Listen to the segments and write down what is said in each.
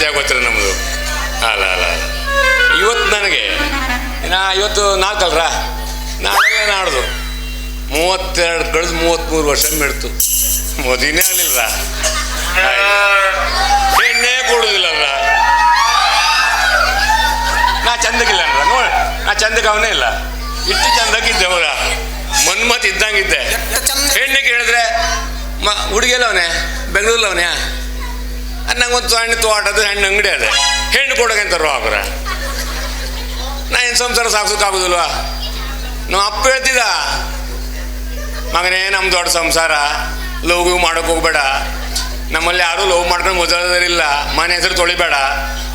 ಮಧ್ಯ ಗೊತ್ತಿರ ನಮ್ಮದು. ಅಲ್ಲ ಅಲ್ಲ ಇವತ್ತು ನನಗೆ ಇವತ್ತು 4 ಅಲ್ರ, ನಾಳೆಲ್ಲ ನಾಡ್ದು 32 ಕಳೆದು 33 ವರ್ಷ ಮೆಡ್ತು. ಮದುವೆನೇ ಆಗಲಿಲ್ಲ, ಹೆಣ್ಣೇ ಕೊಡುದಿಲ್ಲಲ್ಲ. ನಾ ಚಂದಕ್ಕಿಲ್ಲ ಅನ್ರ, ನೋಡ ನಾ ಚಂದಕ್ಕೆ ಅವನೇ ಇಲ್ಲ, ಇಷ್ಟು ಚಂದಕ್ಕಿದ್ದೆ ಅವರ ಮನ್ಮತ್ ಇದ್ದಂಗಿದ್ದೆ. ಹೆಣ್ಣೆ ಕೇಳಿದ್ರೆ ಹುಡುಗಿಯಲ್ಲ ಅವನೇ, ಬೆಂಗಳೂರಲ್ಲಿ ಅವನೇ, ನಂಗೊಂದು ಸಣ್ಣ ತೋಟದ ಹೆಣ್ಣು ಅಂಗಡಿ ಅದೇ, ಹೆಣ್ಣು ಕೊಡೋಕೆಂತಾರು ಅವ್ರ. ನಾ ಏನು ಸಂಸಾರ ಸಾಕ್ಸೋಕ್ಕಾಗೋದಿಲ್ವಾ? ನಮ್ಮ ಅಪ್ಪ ಹೇಳ್ತಿದ್ದ, ಮಗನೇ ನಮ್ಮ ದೊಡ್ಡ ಸಂಸಾರ, ಲವ್ ಮಾಡೋಕೆ ಹೋಗ್ಬೇಡ, ನಮ್ಮಲ್ಲಿ ಯಾರೂ ಲವ್ ಮಾಡ್ಕೊಂಡು ಮೊದಲಿಲ್ಲ, ಮನೆ ಹೆಸರು ತೊಳಿಬೇಡ.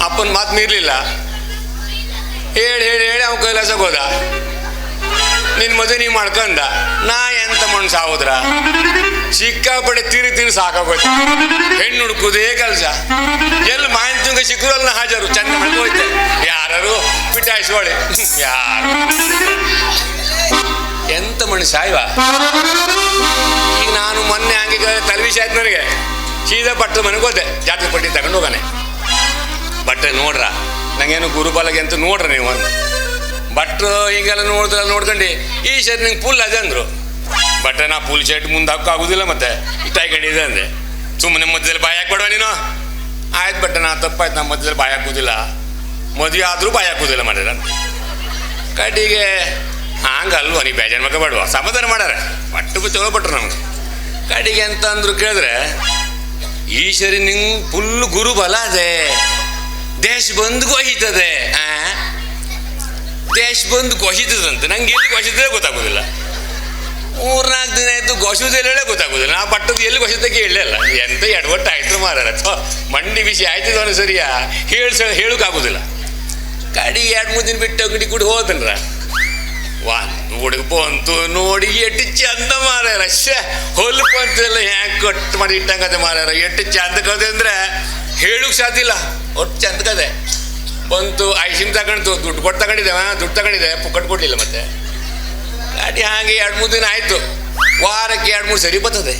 ಅಪ್ಪನ ಮಾತು ಮೀರಲಿಲ್ಲ, ಹೇಳಿ ಹೇಳಿ ಹೇಳಿ ಅವ್ನ ಕೈಲಾಸಕ್ಕೆ ಹೋದ. ನಿನ್ನ ಮದುವೆ ನೀವು ಮಾಡ್ಕೊಂಡ. ನಾ ಎಂತ ಮಣ್ಣು ಸಾವುದ್ರ, ಸಿಕ್ಕಾಪಡೆ ತೀರಿ ಸಾಕಾಗೋಯ್ತು. ಹೆಣ್ಣು ಹುಡುಕುದೇ ಕೆಲಸ. ಎಲ್ಲಿ ಮಾಹಿತಿ ತುಂಗ ಸಿಕ್ಕರಲ್ಲ ಹಾಜರು, ಚಂದ ಮಾಡ್ಕೋಯ್ತೆ. ಯಾರು ಪಿಟಾಯಿಸ್ಕೊಳ್ಳಿ, ಯಾರು ಎಂತ ಮಣ್ಣು ಸಾಯ್ವ. ಈಗ ನಾನು ಮೊನ್ನೆ ಹಂಗೆ ತಲೆಬಿಸಿ ಆಯ್ತು ನನಗೆ, ಸೀದಾ ಬಟ್ಟೆ ಮನೆಗೆ ಹೋದೆ, ಜಾತ್ರೆ ಪಟ್ಟಿ ತಗೊಂಡು ಹೋಗಾನೆ. ಬಟ್ಟೆ ನೋಡ್ರ, ನಂಗೇನು ಗುರುಬಲಗೆ ಅಂತ ನೋಡ್ರಿ ನೀವು. ಭಟ್ರು ಹೀಗೆಲ್ಲ ನೋಡ್ಕೊಂಡು ಈ ಶರ್ಟ್ ನಿಂಗೆ ಫುಲ್ ಅದೇ ಅಂದರು. ಬಟ್ಟೆ ನಾ ಫುಲ್ ಶರ್ಟ್ ಮುಂದೆ ಹಾಕೋಕ್ಕಾಗೋದಿಲ್ಲ, ಮತ್ತೆ ಇಷ್ಟು ಹಾಕೊಂಡಿದೆ ಅಂದೆ. ಸುಮ್ಮನೆ ಮಧ್ಯದಲ್ಲಿ ಬಾಯಿ ಹಾಕ್ಬೇಡ ನೀನು. ಆಯ್ತು ಬಟ್ಟೆ ನಾ ತಪ್ಪಾಯ್ತು, ನಮ್ಮ ಮಧ್ಯದಲ್ಲಿ ಬಾಯಿ ಹಾಕೋದಿಲ್ಲ, ಮದುವೆ ಆದರೂ ಬಾಯಿ ಹಾಕೋದಿಲ್ಲ ಮಾಡ್ಯಾರ ಅಂತ. ಕಡೆಗೆ ಹಂಗಲ್ವ, ನೀವು ಬೇಜಾರು ಮಕ್ಕ ಬೇಡವ, ಸಮಾಧಾನ ಮಾಡ್ಯಾರ. ಬಟ್ಟು ಚಲೋ ಬಟ್ರು ನಮ್ಗೆ. ಕಡೆಗೆ ಅಂತ ಅಂದ್ರು ಕೇಳಿದ್ರೆ, ಈ ಶರಿ ನಿಂಗೆ ಫುಲ್ ಗುರುಬಲ ಅದೇ, ದೇಶ ಬಂದು ಗೊಹಿತದೆ. ದೇಶ ಬಂದು ಗೊಹಿತದಂತೆ. ನಂಗೆ ಎಲ್ಲಿ ಗೊಹಿತದೆ ಗೊತ್ತಾಗೋದಿಲ್ಲ. 3-4 ದಿನ ಆಯಿತು ಗೊಸುದಿಲ್ಲ, ಹೇಳೇ ಗೊತ್ತಾಗೋದಿಲ್ಲ. ನಾ ಬಟ್ಟದ್ದು ಎಲ್ಲಿ ಗೊಸಿದ್ದಕ್ಕೆ ಹೇಳಲಿಲ್ಲ. ಎಂತ ಎಡವಟ್ಟು ಆಯ್ತು ಮಾರಾರ, ಮಂಡಿ ಬಿಸಿ ಆಯ್ತದ ಅವನು ಸರಿಯಾ ಹೇಳೋಕ್ಕಾಗೋದಿಲ್ಲ. ಕಡಿ 2-3 ದಿನ ಬಿಟ್ಟು ಅಂಗಡಿ ಕೂಡ ಹೋದನ್ರ. ಹುಡುಗ ಬಂತು ನೋಡಿ, ಎಷ್ಟು ಚಂದ ಮಾರಾರ, ಹೊಲ್ಪು ಅಂತೆಲ್ಲ ಹ್ಯಾಂಗೆ ಕಟ್ ಮಾಡಿ ಇಟ್ಟಂಗದೆ ಮಾರಾರ. ಎಷ್ಟು ಚಂದ ಕದೆ ಅಂದರೆ ಹೇಳೋಕೆ ಸಾಧ್ಯ ಇಲ್ಲ, ಒಟ್ಟು ಚಂದ ಕದೆ. ಬಂತು, ಐಸಿಮ್ ತಗೊಂಡು ದುಡ್ಡು ಕೊಟ್ಟು ತಗೊಂಡಿದ್ದೆ, ಪುಕ್ಕಟ್ಟು ಕೊಡಲಿಲ್ಲ. ಮತ್ತೆ ಗಾಡಿ ಹಾಗೆ 2-3 ದಿನ ಆಯಿತು. ವಾರಕ್ಕೆ 2-3 ಸರಿ ಬರ್ತದೆ.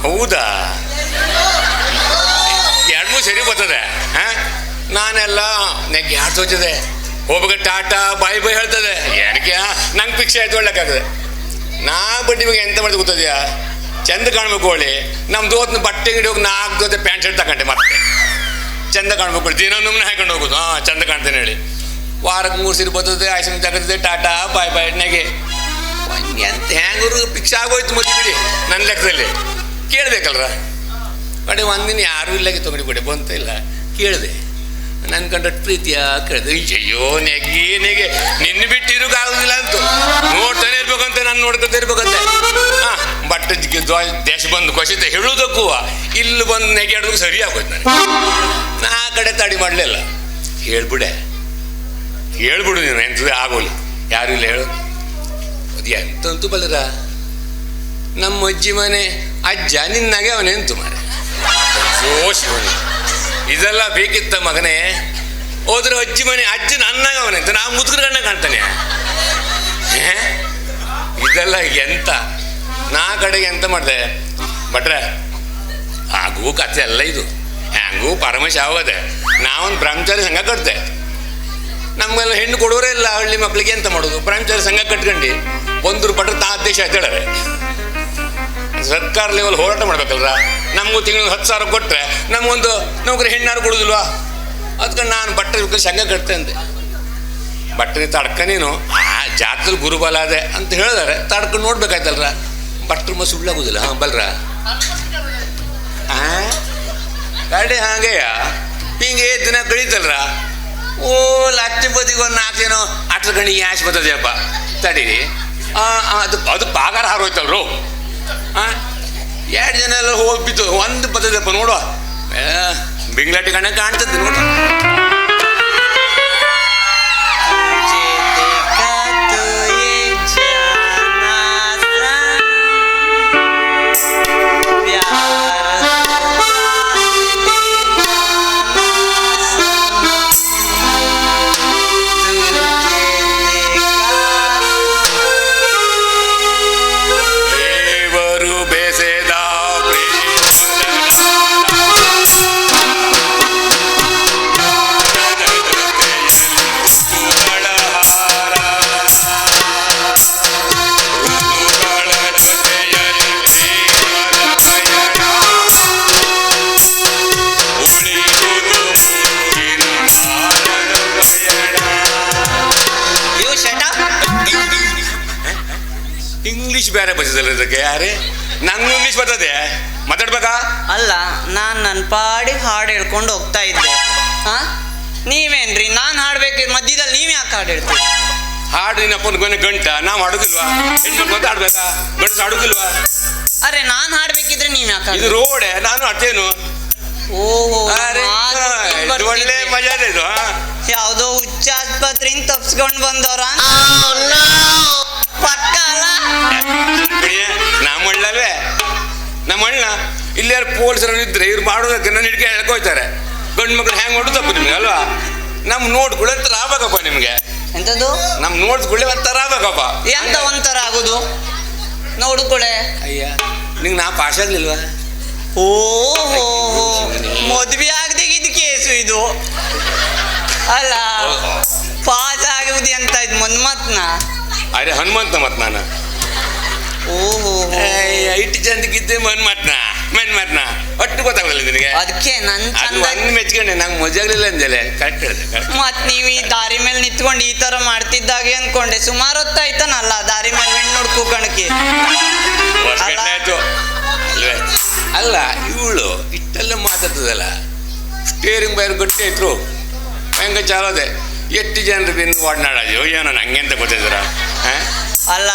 ಹೌದಾ, 2-3 ಸರಿ ಬರ್ತದೆ. ನಾನೆಲ್ಲ ನೆಗೆ ಯಾರು ತೋಚದೆ, ಹೋಗ್ಬೇಕು ಟಾಟಾ ಬಾಯ್ ಬಾಯ್ ಹೇಳ್ತದೆ. ಯಾರಿಗೆ ನಂಗೆ ಪಿಕ್ಸ್ ಆಯ್ತು ಒಳ್ಳೆಕ್ಕಾಗದೆ. ನಾ ಬಡ್ಡಿ ಬಗ್ಗೆ ಎಂತ ಮಾಡಿದೆ ಗೊತ್ತದ್ಯಾ, ಚಂದ ಕಾಣ್ಬೇಕು ಒಳ್ಳೆ. ನಮ್ಮ ದೋತ್ನ ಬಟ್ಟೆ ಅಂಗಡಿ ಹೋಗಿ 4 ಜೊತೆ ಪ್ಯಾಂಟ್ ಶರ್ಟ್ ತಗೊಂಡೆ. ಮತ್ತೆ ಚಂದ ಕಾಣ್ಬೇಕು, ದಿನೊಮ್ಮೆ ಹಾಕೊಂಡು ಹೋಗೋದು. ಚಂದ ಕಾಣ್ತೇನೆ ಹೇಳಿ. ವಾರಕ್ಕೆ 3 ಸರಿ ಬರ್ತದೆ. ಐಸಿಮ್ ತಗೊಂಡಿದ್ದೆ, ಟಾಟಾ ಬಾಯ್ ಬಾಯ್ ನೆಗೆ. ಎಂತ ಹ್ಯಾಂಗರು ಪಿಕ್ಸ್ ಆಗೋಯ್ತು ಮದುವೆ ಬಿಡಿ ನನ್ನ ಲೆಕ್ಕದಲ್ಲಿ. ಕೇಳಬೇಕಲ್ರ. ಕಡೆ ಒಂದಿನ ಯಾರೂ ಇಲ್ಲಾಗಿ ತೊಗೊಂಡು ಕೊಡೆ ಬಂತ ಇಲ್ಲ. ಕೇಳಿದೆ, ನನ್ನ ಕಂಡ ಪ್ರೀತಿಯ ಕೇಳಿದೆ. ಅಯ್ಯೋ ನೆಗೆ ನಿನ್ನ ಬಿಟ್ಟಿರೋಕ್ಕಾಗೋದಿಲ್ಲ ಅಂತು. ನೋಡ್ತಾನೆ ಇರ್ಬೇಕಂತೆ, ನಾನು ನೋಡ್ಕೊತಾ ಇರ್ಬೇಕಂತೆ. ಬಟ್ ದೇಶ ಬಂದು ಕೊಸಿತೆ ಹೇಳೋದಕ್ಕೂ ಇಲ್ಲಿ ಬಂದು ನೆಗೆ ಆಡೋದಕ್ಕೆ ಸರಿ ಆಗೋಯ್ತು ನನಗೆ. ನಾ ಕಡೆ ತಡಿ ಮಾಡಲಿಲ್ಲ. ಹೇಳ್ಬಿಡು ನೀನು, ಎಂಥದೇ ಆಗೋಲಿ, ಯಾರು ಇಲ್ಲ ಹೇಳು. ಅದು ಎಂತಂತೂ ಬಲ್ಲರ, ನಮ್ಮ ಅಜ್ಜಿ ಮನೆ ಅಜ್ಜ ನಿನ್ನಾಗೆ ಅವನೆಂತು ಮಾರೆ. ಓ ಶಿವನೇ, ಇದೆಲ್ಲ ಬೇಕಿತ್ತ ಮಗನೇ. ಹೋದ್ರೆ ಅಜ್ಜಿ ಮನೆ ಅಜ್ಜ ನನ್ನಾಗ ಅವನೆಂತ, ನಾ ಮುದುಕರ ಕಣ್ಣ ಕಾಣ್ತಾನೆ. ಇದೆಲ್ಲ ಎಂತ. ನಾ ಕಡೆಗೆ ಎಂತ ಮಾಡಿದೆ ಭಟ್ರೆ, ಹಾಗೂ ಕಥೆ ಎಲ್ಲ ಇದು ಹ್ಯಾಂಗೂ ಪರಮೇಶ ಆಗೋದೆ. ನಾವೊಂದು ಬ್ರಹ್ಮಚಾರಿ ಸಂಘ ಕಟ್ತೆ. ನಮ್ಗೆಲ್ಲ ಹೆಣ್ಣು ಕೊಡೋರೇ ಇಲ್ಲ, ಹಳ್ಳಿ ಮಕ್ಳಿಗೆ ಎಂತ ಮಾಡೋದು. ಬ್ರಹ್ಮಚಾರಿ ಸಂಘ ಕಟ್ಕೊಂಡು 1 ರೂಪಾಯಿ ಅಧ್ಯಕ್ಷ ಆಯ್ತು ಹೇಳಾರೆ. ಸರ್ಕಾರ ಲೆವೆಲ್ ಹೋರಾಟ ಮಾಡ್ಬೇಕಲ್ರ. ನಮಗೂ ತಿಂಗಳು 10,000 ಕೊಟ್ಟರೆ ನಮಗೊಂದು ನೌಕರಿ ಹೆಣ್ಣಾರು ಕೊಡೋದಿಲ್ವಾ? ಅದಕ್ಕೆ ನಾನು ಬಟ್ಟೆ ಸಂಘ ಕಟ್ತೆ ಅಂದೆ. ಬಟ್ಟೆ ತಡ್ಕ ನೀನು ಜಾತ್ರೆಲಿ ಗುರುಬಲ ಅದೇ ಅಂತ ಹೇಳಿದಾರೆ, ತಡ್ಕೊಂಡು ನೋಡ್ಬೇಕಾಯ್ತಲ್ರ. ಬಟ್ರು ಸುಳ್ಳಾಗೋದಿಲ್ಲ. ಬಲ್ರ ಗಾಡಿ ಹಾಗೆಯ ಹಿಂಗೆ ದಿನ ಕಳೀತಲ್ರ. ಓ ಲಕ್ಷ ಬದಿಗೆ ಒಂದು 4 ದಿನ 8 ಗಂಟೆಗೆ ಆಶ್ ಬರ್ತದೆಯಪ್ಪ, ತಡೀರಿ. ಅದು ಪಾಗಾರ ಹಾರೋಯ್ತಲ್ರು. 2 ಜನ ಎಲ್ಲ ಹೋಗ್ಬಿತ್ತು, ಒಂದು ಬರ್ತದೆಯಪ್ಪ ನೋಡುವ. ಬಿಂಗ್ಲಾಟಿ ಕಣ್ಣ ಕಾಣ್ತದೆ ನೋಡು. ಬೇರೆ ಬರ್ತದಲ್ಲ ಇದಕ್ಕೆ ಯಾರೇ ನಂಗೂ ಇಂಗ್ಲೀಷ್ ಬರ್ತದೆ ಮಾತಾಡ್ಬೇಕಾ? ಅಲ್ಲ, ನಾನು ನನ್ನ ಪಾಡಿಗೆ ಹಾಡು ಹೇಳ್ಕೊಂಡು ಹೋಗ್ತಾ ಇದ್ದೆ. ಹಾ, ನೀವೇನ್ರಿ ನಾನು ಹಾಡ್ಬೇಕು ಮಧ್ಯದಲ್ಲಿ ನೀವು ಯಾಕೆ ಹಾಡು ಹೇಳ್ತೀರಿ? ಹಾಡು ನಿನ್ನಪ್ಪನ ಕೊನೆ ಗಂಟ ನಾವು ಹಾಡುದಿಲ್ವಾ? ಹೆಣ್ಮಕ್ಳು ಅಂತ ಹಾಡ್ಬೇಕಾ? ಗಂಡಸ ಹಾಡುದಿಲ್ವಾ? ಅರೆ ನಾನು ಹಾಡ್ಬೇಕಿದ್ರೆ ನೀವು ಯಾಕೆ ಇದು ರೋಡೆ, ನಾನು ಅಟ್ಟೇನು. ಓಹೋ, ಒಳ್ಳೆ ಮಜಾ ಇದೆ ಇದು. ಯಾವ್ದೋ ಹುಚ್ಚ ಆಸ್ಪತ್ರೆಯಿಂದ ತಪ್ಸ್ಕೊಂಡ್ ಬಂದವ್ರ ಪಕ್ಕ ಅಲ್ಲ. ನಮ್ಮಳ್ಳಲ್ವೇ ನಮ್ಮಣ್ಣ ಇಲ್ಲಿ ಯಾರು ಪೊಲೀಸರು ಇದ್ರೆ ಇವ್ರು ಮಾಡೋದಕ್ಕೆ ನನ್ನ ಹಿಡ್ಕೆ ಹೇಳ್ಕೊಯ್ತಾರೆ. ಗಂಡು ಮಕ್ಳು ಹೆಂಗ್ ಮಾಡೋದು ತಪ್ಪು ನಿಮ್ಗೆ ಅಲ್ವಾ? ನಮ್ ನೋಡ್ಕೊಳ್ಳಿ ಒಂಥರ ಆಗ್ಬೇಕಪ್ಪ ನಿಮ್ಗೆ. ಎಂತದ್ದು? ನಮ್ ನೋಡ್ಕೊಳ್ಳಿ ಒಂಥರ ಆಗ್ಬೇಕಪ್ಪ. ಎಂತ ಒಂಥರ ಆಗುದು? ನೋಡ್ಕೊಳ್ಳೆ. ಅಯ್ಯ ನಿಂಗೆ ನಾ ಪಾಸ್ ಆಗ್ಲಿಲ್ವಾ? ಓಹೋ, ಮದ್ವೆ ಆಗದಿಗಿದ್ ಕೇಸು ಇದು ಅಲ್ಲ. ಪಾಸ್ ಆಗುದಿ ಅಂತ ಇದ್ ಮನ್ಮತ್ನ. ಅರೆ ಹನುಮಂತ ಮತ್ ನಾನು. ಓಹೋ, ಇಟ್ಟು ಚಂದಕ್ಕಿದ್ದೆ ಮನ್ಮತ್ನ ಒಟ್ಟು ಗೊತ್ತಾಗಲ್ಲ ನಿನಗೆ. ಅದಕ್ಕೆ ನನ್ ಅದು ಒಂದ್ ಮೆಚ್ಕೊಂಡೆ ನಂಗೆ ಮಜಾ ಆಗ್ಲಿಲ್ಲ ಅಂದಲೆ. ಕರೆಕ್ಟ್ ಹೇಳಿದೆ. ಮತ್ ನೀವ್ ಈ ದಾರಿ ಮೇಲೆ ನಿಂತ್ಕೊಂಡು ಈ ತರ ಮಾಡ್ತಿದ್ದಾಗೆ ಅನ್ಕೊಂಡೆ. ಸುಮಾರು ಹೊತ್ತಾಯ್ತಾನಲ್ಲ ದಾರಿ ಮೇಲೆ ಹೆಣ್ಣು ನೋಡ್ಕೂ ಕಣಕಿ ಆಯ್ತು ಅಲ್ವೇ? ಅಲ್ಲ ಇವಳು ಇಷ್ಟೆಲ್ಲ ಮಾತಾಡ್ತದಲ್ಲ, ಸ್ಟೇರಿಂಗ್ ಬೈರ್ ಗಟ್ಟಿ ಆಯ್ತು ಹೆಂಗ ಚಾಲೋದೆ. ಎಷ್ಟು ಜನರು ಬೆನ್ನು ಒಡನಾಡೋ ಏನೋ ನಂಗೆ ಅಂತ ಗೊತ್ತಿದ್ರ? ಅಲ್ಲ,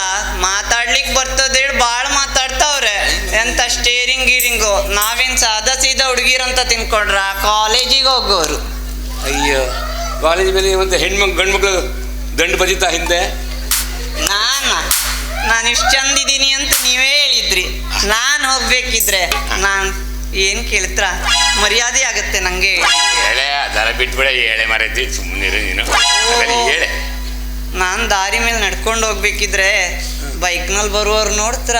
ಮಾತಾಡ್ಲಿಕ್ಕೆ ಬರ್ತದೆ ಹೇಳಿ ಬಾಳ್ ಮಾತಾಡ್ತಾವ್ರೆ. ಎಂತ ಸ್ಟೇರಿಂಗ್ ಗೀರಿಂಗು. ನಾವೇನ್ ಸಾದಾ ಸೀದಾ ಹುಡುಗಿರಂತ ತಿನ್ಕೊಂಡ್ರ ಕಾಲೇಜಿಗೆ ಹೋಗೋರು. ಅಯ್ಯೋ, ಕಾಲೇಜ್ ಮೇಲೆ ಮತ್ತೆ ಗಂಡು ಮಕ್ಳು ದಂಡು ಬಜಿತಾ ಹಿಂದೆ. ನಾನು ಇಷ್ಟು ಚಂದಿದ್ದೀನಿ ಅಂತ ನೀವೇ ಹೇಳಿದ್ರಿ. ನಾನು ಹೋಗ್ಬೇಕಿದ್ರೆ ನಾನ್ ಏನ್ ಕೇಳ್ತ್ರ ಮರ್ಯಾದೆ ಆಗತ್ತೆ ನಂಗೆ. ಹೇಳೆ ಅದರ ಬಿಟ್ಬಿಡ, ಹೇಳೆ ಮರೈತಿ ಸುಮ್ಮನಿರು ನೀನು. ಹೇಳೆ ನಾನ್ ದಾರಿ ಮೇಲೆ ನಡ್ಕೊಂಡು ಹೋಗ್ಬೇಕಿದ್ರೆ ಬೈಕ್ನಲ್ಲಿ ಬರುವವ್ರು ನೋಡ್ತ್ರ.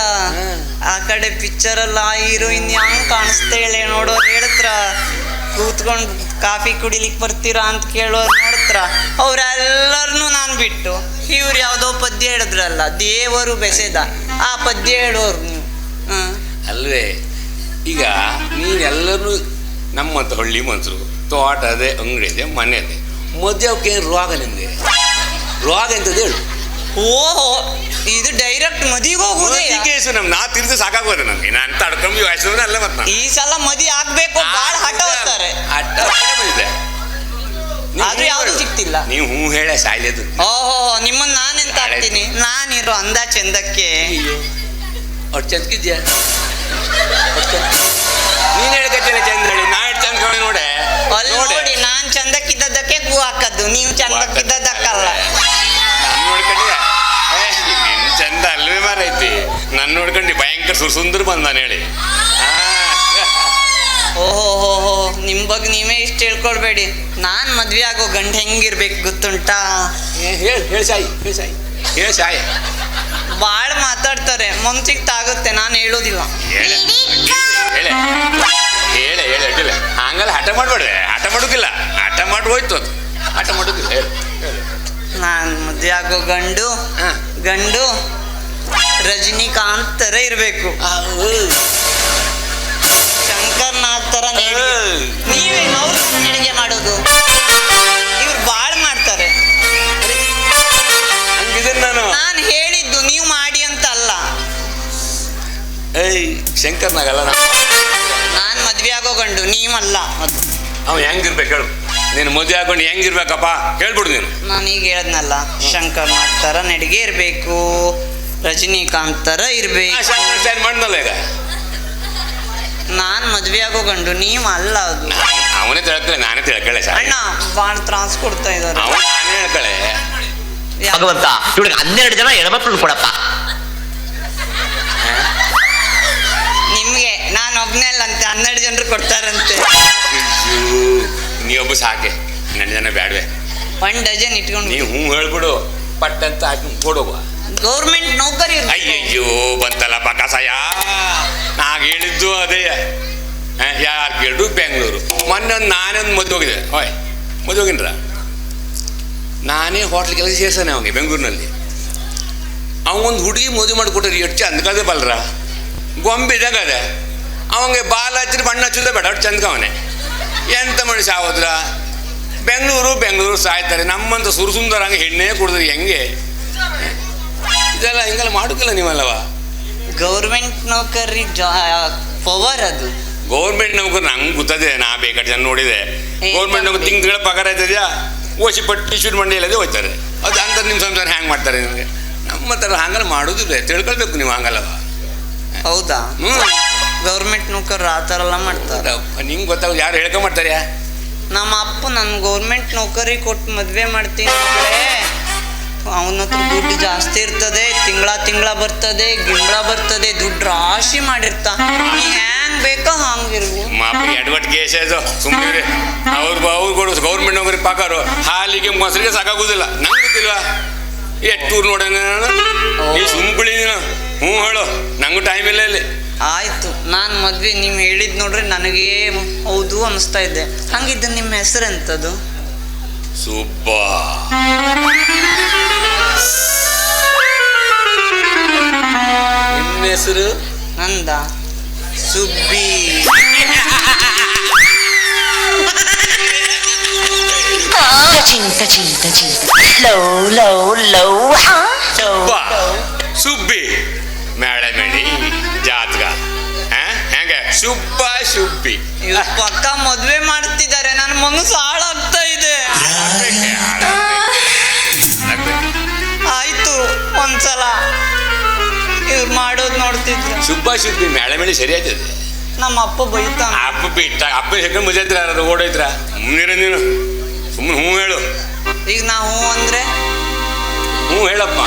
ಆ ಕಡೆ ಪಿಕ್ಚರ್ ಆ ಹೀರೋಯಿನ್ ಹೆಂಗ್ ಕಾಣಿಸ್ತೇಳೆ ನೋಡೋರು ಹೇಳ್ತ್ರ. ಕೂತ್ಕೊಂಡು ಕಾಫಿ ಕುಡಿಲಿಕ್ಕೆ ಬರ್ತೀರಾ ಅಂತ ಕೇಳೋರು ನೋಡ್ತ್ರ. ಅವ್ರೆಲ್ಲರನ್ನೂ ನಾನು ಬಿಟ್ಟು ಇವ್ರು ಯಾವುದೋ ಪದ್ಯ ಹೇಳಿದ್ರಲ್ಲ, ದೇವರು ಬೆಸೆದ, ಆ ಪದ್ಯ ಹೇಳೋರು ನೀವು. ಅಲ್ವೇ? ಈಗ ನೀನೆಲ್ಲರೂ ನಮ್ಮಂತ ಹಳ್ಳಿ ಮನ್ಸರು, ತೋಟ ಅದೇ, ಅಂಗಡಿ ಇದೆ, ಮನೆ ಇದೆ. ಮದುವೆಗೆ ಏನು ರೋಗ ನಿಮಗೆ? ರೋಗ ಎಂತದ್ದು ಹೇಳು. ಓಹೋ, ಇದು ಡೈರೆಕ್ಟ್ ಮದಿಗೆ ಹೋಗುದೇ ಕೇಸು. ನಾ ತಿರ್ಸಿ ಸಾಕಾಗೋದು ನಮ್ಗೆ. ನಾನು ತಡ್ಕೊಂಬಿ ವಯಸ್ಸು ಅಲ್ಲ. ಮತ್ತೆ ಈ ಸಲ ಮದಿ ಆಗ್ಬೇಕು ಬಾಳ ಹಠ ಹೋಗ್ತಾರೆ. ಹಠ ಬಂದಿದೆ ಆದ್ರೂ ಯಾವ್ದು ಸಿಕ್ತಿಲ್ಲ. ನೀವು ಹ್ಞೂ ಹೇಳ ಸಾಯ್ಲೇದು. ಓಹೋ, ನಿಮ್ಮನ್ನ ನಾನೆಂತ ಆಗ್ತೀನಿ? ನಾನಿರೋ ಅಂದ ಚಂದಕ್ಕೆ ಒಟ್ಟು ಚಂದಕ್ಕಿದ್ಯಾ? ನೀನ್ ಹೇಳ್ಕತ್ತೇನೆ ಚಂದ ಹೇಳಿ. ನಾ ಎಷ್ಟು ಚಂದ ನೋಡೆ. ಅಲ್ಲಿ ನೋಡಿ, ನಾನ್ ಚಂದಕ್ಕಿದ್ದಕ್ಕೆ ಹೂ ಹಾಕದ್ದು, ನೀವು ಚಂದಕ್ಕಿದ್ದಕ್ಕಲ್ಲ. ನಾನು ನೋಡ್ಕೊಂಡಿದ್ದೆ ನಿನ್ ಚಂದ ಅಲ್ವೇ ಮಾರೈತಿ. ನಾನು ನೋಡ್ಕೊಂಡು ಭಯಂಕರ ಸುಂದರ ಬಂದಾನ ಹೇಳಿ. ಓಹೋ, ನಿಮ್ ಬಗ್ಗೆ ನೀವೇ ಇಷ್ಟ ಹೇಳ್ಕೊಡ್ಬೇಡಿ. ನಾನ್ ಮದ್ವೆ ಆಗೋ ಗಂಡ ಹೆಂಗಿರ್ಬೇಕು ಗೊತ್ತುಂಟಾ? ಹೇಳಿ ಸಾಯಿ, ಹೇಳಿ ಸಾಯಿ. ಬಾಳ ಮಾತಾಡ್ತಾರೆ, ಮನ್ಸಿಗೆ ತಾಗುತ್ತೆ. ನಾನು ಹೇಳೋದಿಲ್ಲ. ಹೇಳೆ ಹಂಗಲ್ಲ ಹಠ ಮಾಡ್ಬೇಡ್ರೆ. ಹಠ ಮಾಡೋದಿಲ್ಲ, ಹಠ ಮಾಡಿ ಹೋಯ್ತು ಅದು. ಹಠ ಮಾಡೋದಿಲ್ಲ. ಹೇಳಿ. ನಾನ್ ಮದ್ವೆ ಆಗೋ ಗಂಡು ರಜನಿಕಾಂತ್ ತರ ಇರ್ಬೇಕು. ಶಂಕರ್ನಾಥ್ ತರ. ನೀವೇನು ಅವ್ರ ನಡಿಗೆ ಮಾಡೋದು? ಇವ್ರು ಬಾಳ್ ಮಾಡ್ತಾರೆ. ನಾನು ಹೇಳಿದ್ದು ನೀವು ಮಾಡಿ ಅಂತ ಅಲ್ಲ. ಶಂಕರ್ನಾಗಲ್ಲ. ನಾನ್ ಮದ್ವೆ ಆಗೋ ಗಂಡು, ನೀವಲ್ಲ. ಅದು ಅವ ಹೆಂಗಿರ್ಬೇಕು ಹೇಳು. ನೀನು ಮದುವೆ ಹಾಕೊಂಡು ಹೆಂಗಿರ್ಬೇಕಪ್ಪ ಹೇಳ್ಬಿಡು ನೀನು. ನಾನು ಈಗ ಹೇಳದ್ನಲ್ಲ, ಶಂಕರ್ನಾಥ್ ತರ ನಡಿಗೆ ಇರ್ಬೇಕು, ರಜನಿಕಾಂತ್ ತರ ಇರ್ಬೇಕು. ಮಾಡ್ನಲ್ಲ ಈಗ. ನಾನ್ ಮದ್ವೆ ಆಗೋ ಗಂಡು, ನೀವ್ ಅಲ್ಲ. ಅದು ಅವನೇ ತಿಳ್ಕಳೆ, ನಾನೇ ತಿಳ್ಕಳೆ. ಅಣ್ಣ ಬಾಳ ತ್ರಾಸ್ ಕೊಡ್ತಾ ಇದ್ದಾರೆ. ನಾನೇ ಹೇಳ್ಕಳೆ. ಭಗವಂತ ಇವಳಿಗೆ 12 ಜನ ಹೆಣ್ಮಕ್ಳು ಕೊಡಪ್ಪ. ನಿಮ್ಗೆ ನಾನು ಒಬ್ನೆಲ್ಲ ಅಂತ 12 ಜನರು ಕೊಡ್ತಾರಂತೆ. ನೀವೊಬ್ಬ ಸಾಕೆ, 12 ಜನ ಬ್ಯಾಡ್ವೆ. 1 ಡಜನ್ ಇಟ್ಕೊಂಡು ನೀವು ಹ್ಞೂ ಹೇಳ್ಬಿಡು, ಪಟ್ ಅಂತ ಹಾಕಿ ಕೊಡುವ. ಗೌರ್ಮೆಂಟ್ ನೌಕರಿ. ಅಯ್ಯಯ್ಯೋ ಬಂತಲ್ಲಪ್ಪ ಕಸಾಯ. ನಾಗ ಹೇಳಿದ್ದು ಅದೇ. ಯಾರು ಕೇಳು ಬೆಂಗಳೂರು. ಮೊನ್ನೆ ನಾನೊಂದು ಮದುವೆ ಹೋಗಿದೆ. ಮದುವೆ ಹೋಗಿನ್ರ. ನಾನೇ ಹೋಟ್ಲ್ ಕೆಲಸ ಸೇರ್ಸಾನೆ ಅವಂಗೆ ಬೆಂಗಳೂರಿನಲ್ಲಿ. ಅವನೊಂದು ಹುಡುಗಿ ಮದುವೆ ಮಾಡಿಕೊಟ್ರಿ. ಎಷ್ಟು ಚಂದಕದೆ ಬಲ್ರ, ಗೊಂಬಿದಾಗ ಅದೇ. ಅವಂಗೆ ಬಾಲ ಹಚ್ಚಿರಿ ಬಣ್ಣ ಹಚ್ಚಿದ್ರೆ ಬೇಡ, ಅಷ್ಟು ಚಂದಕವನೇ. ಎಂತ ಮನುಷ್ಯ ಆಗೋದ್ರ. ಬೆಂಗಳೂರು ಸಾಯ್ತಾರೆ. ನಮ್ಮಂತ ಸುರಸುಂದರ ಹಂಗೆ ಹೆಣ್ಣೇ ಕುಡಿದ್ರಿ ಹೆಂಗೆ? ಇದೆಲ್ಲ ಹಿಂಗೆಲ್ಲ ಮಾಡೋದಿಲ್ಲ ನೀವಲ್ಲವ. ಗೌರ್ಮೆಂಟ್ ನೌಕರಿ ಪವರ್ ಅದು. ಗೌರ್ಮೆಂಟ್ ನೌಕರು ನಂಗೆ ಗೊತ್ತದೆ, ನಾ ಬೇಕಾದ ಜನ ನೋಡಿದೆ. ಗೌರ್ಮೆಂಟ್ ನೌಕರು ತಿಂಗಳ ಪಗಾರ ಆಯ್ತದ್ಯಾ, ಓಸಿ ಪಟ್ಟು ಇಶ್ಯೂಡ್ ಮಂಡಿ ಇಲ್ಲದೆ ಹೋಯ್ತಾರೆ. ಅದು ಅಂತ ನಿಮ್ಮ ಸಂಸಾರ ಹ್ಯಾಂಗೆ ಮಾಡ್ತಾರೆ ನಿಮಗೆ? ನಮ್ಮ ಥರ ಹಂಗಲ್ಲ ಮಾಡೋದಿಲ್ಲ, ತಿಳ್ಕೊಳ್ಬೇಕು ನೀವು ಹಂಗಲ್ಲವ. ಹೌದಾ? ಗೌರ್ಮೆಂಟ್ ನೌಕರರು ಆ ಥರ ಎಲ್ಲ ಮಾಡ್ತಾರೆ. ನಿಂಗೆ ಗೊತ್ತಾಗ ಯಾರು ಹೇಳ್ಕೊಂಬರ್ತಾರೆ? ನಮ್ಮ ಅಪ್ಪ ನನ್ನ ಗೌರ್ಮೆಂಟ್ ನೌಕರಿ ಕೊಟ್ಟು ಮದುವೆ ಮಾಡ್ತೀನಿ ಅಂದರೆ ಅವನ ಹತ್ರ ದುಡ್ಡು ಜಾಸ್ತಿ ಇರ್ತದೆ, ತಿಂಗಳ ಬರ್ತದೆ, ಗಿಂಗಳ ಬರ್ತದೆ, ದುಡ್ಡು ರಾಶಿ ಮಾಡಿರ್ತಾ. ನೀ ಹ್ಯಾಂಗ್ ಬೇಕೋ ಹಂಗಿರ್ವು. ಮಾಪಿ ಎಡ್ವಟ್ ಕೇಸ್ ಅದು ಸುಮ್ಮನೆ ಅವ್ರು ಕೊಡು ಗೌರ್ಮೆಂಟ್ ನೌಕರಿ ಪಗಾರು ಹಾಲಿಗೆ ಮೊಸರಿಗೆ ಸಾಕಾಗೋದಿಲ್ಲ. ನಂಗೆ ಗೊತ್ತಿಲ್ವಾ ಎಷ್ಟು ನೋಡೋಣ ನೀ ಸುಮ್ಕುಳಿ ನೀನು. ಹ್ಞೂ ಹೇಳು, ನಂಗೂ ಟೈಮ್ ಇಲ್ಲ ಇಲ್ಲಿ. ಆಯಿತು, ನಾನು ಮದ್ವೆ ನೀವು ಹೇಳಿದ್ ನೋಡ್ರಿ ನನಗೇ ಹೌದು ಅನಿಸ್ತಾ ಇದ್ದೆ. ಹಂಗಿದ್ದು ನಿಮ್ಮ ಹೆಸರು ಎಂಥದ್ದು? ಸುಬ್ಬ. ನಿಮ್ಮ ಹೆಸರು? ನಂದ ಸುಬ್ಬಿ. ಸುಬ್ಬಿ ಮೇಳ ಮೇಡಿ ಜಾತ್ಗ ಹೆಂಗ ಸುಬ್ಬ ಸುಬ್ಬಿ. ಪಕ್ಕ ಮದ್ವೆ ಮಾಡ್ತಿದ್ದಾರೆ, ನನ್ನ ಮನಸ್ಸು ಹಾಳಾಗ್ತಾ ಇದೆ. ಆಯ್ತು, ಒಂದ್ಸಲ ಇವ್ರು ಮಾಡೋದು ನೋಡ್ತಿದ್ರು. ಸುಬ್ಬ ಸುಬ್ಬಿ ಮೇಳ ಮೇಡಿ ಸರಿ ಆಯ್ತದೆ. ನಮ್ಮ ಅಪ್ಪ ಬೈತಾನ. ಅಪ್ಪ ಬಿಟ್ಟ ಅಪ್ಪ ಹೆಕ್ಕ ಮುಜಾತ್ರ ಯಾರು ಓಡೋಯ್ತ್ರ ನೀನು ಸುಮ್ಮನೆ ಹ್ಞೂ ಹೇಳು. ಈಗ ನಾ ಹ್ಞೂ ಅಂದ್ರೆ ಹ್ಞೂ ಹೇಳಪ್ಪ.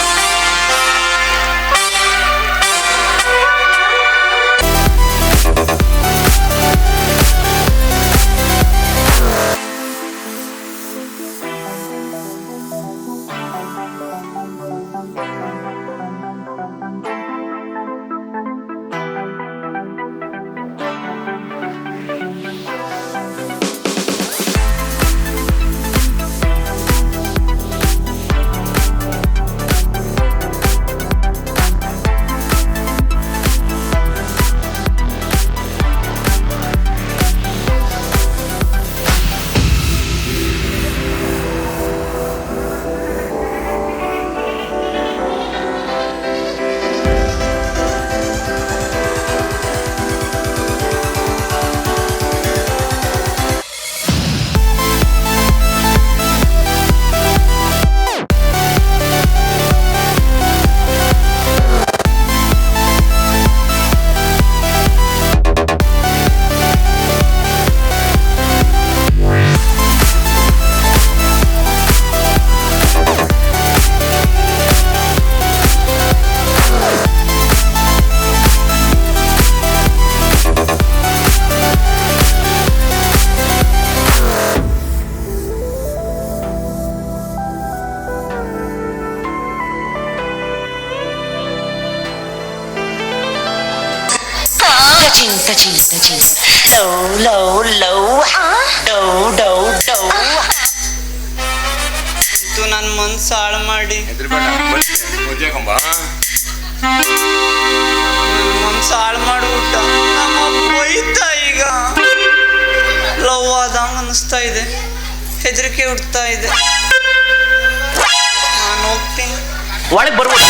ನನ್ನ ಮನ್ಸು ಹಾಳು ಮಾಡಿ ಮನ್ಸು ಹಾಳು ಮಾಡ್ಬಿಟ್ಟ. ನಮ್ಮ ಬೈತ ಈಗ ಲವ್ ಆದಂಗ ಅನಿಸ್ತಾ ಇದೆ, ಹೆದರಿಕೆ ಹುಡ್ತಾ ಇದೆ. ನಾನು ಹೋಗ್ತೀನಿ. ಒಳಗೆ ಬರ್ಬೋದು.